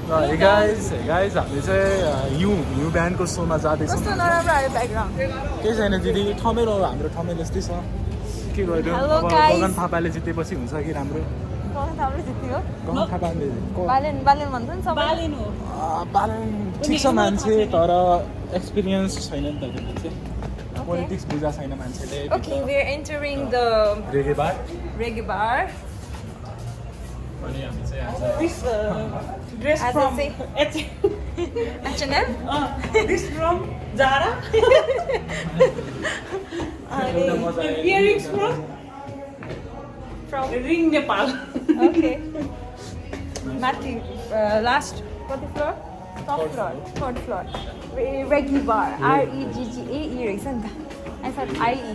Hey guys, हामी चाहिँ हिउँ ब्यान्डको सोमा जाँदैछौँ। कस्तो नराम्रो आयो ब्याकग्राउन्ड। केही छैन दिदी, ठमेलो हाम्रो ठमेल यस्तै छ। के गर्यो अब गगन थापाले जितेपछि हुन्छ कि राम्रो? गगन थापाले जित्यो। गगन थापाले बालेन भन्छ नि सबै। बालेन हो। बालेन ठिक छ मान्छे, तर एक्सपिरियन्स छैन नि त त्यो मान्छे। पोलिटिक्स बुझा छैन मान्छेले। Okay, we are entering the रेगे बार। अनि हामी चाहिँ आज Dress As I from say. H&M. This from Zara. Earrings from Ring Nepal. Okay. Matthew, last what the floor? Top floor, third floor. Reggae bar. REGGAE रहेछ नि त. I thought IE.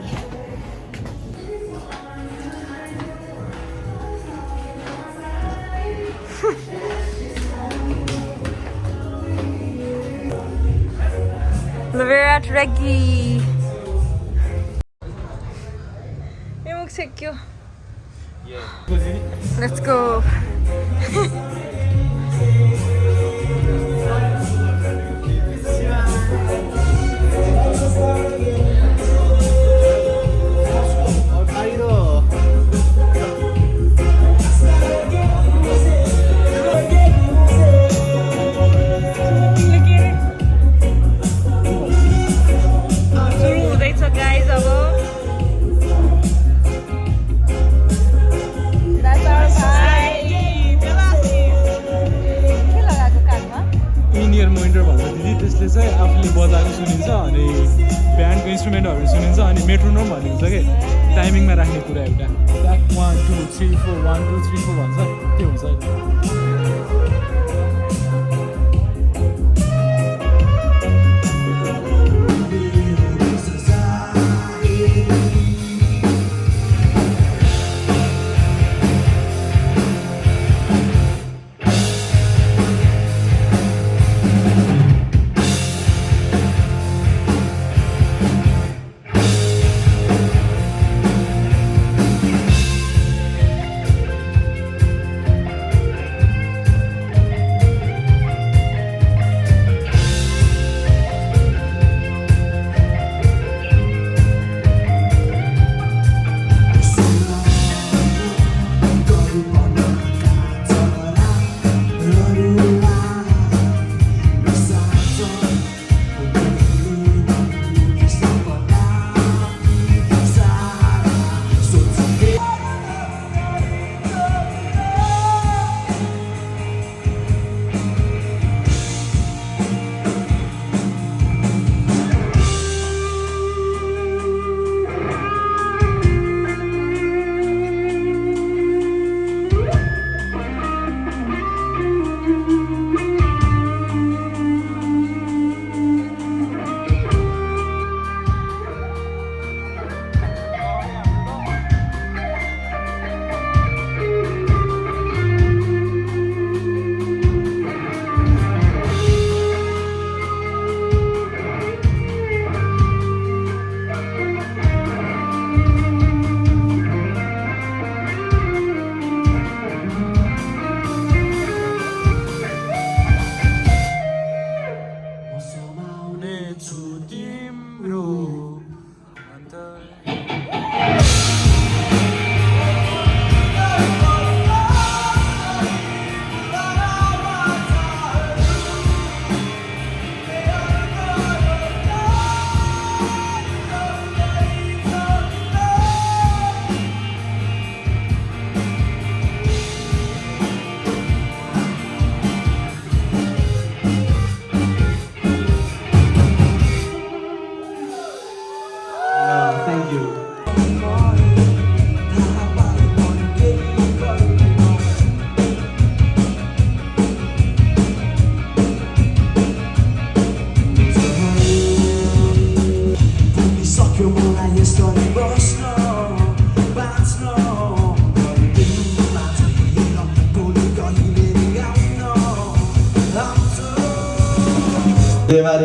We're at Reggae. Let's go. त्यसले चाहिँ आफूले बजाएको सुनिन्छ अनि ब्यान्डको इन्स्ट्रुमेन्टहरू सुनिन्छ अनि मेट्रोनोम भन्ने हुन्छ कि टाइमिङमा राख्ने कुरा एउटा 1 2 3 4 1 2 3 4 भन्छ त्यो हुन्छ।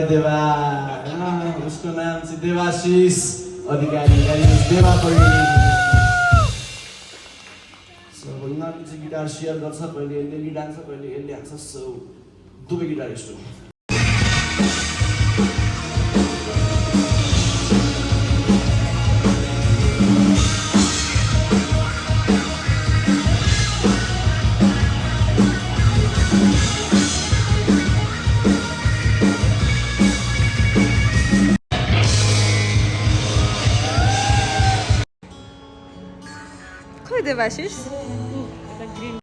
देवा उसको नाम चाहिँ देवाशीष अधिकारी देवा पहिले सो उनीहरूले चाहिँ गिटार सेयर गर्छ, पहिले यसले लिड हान्छ, पहिले यसले हान्छ। सो दुबे गिटारिस्ट हो खोइ देवाशिष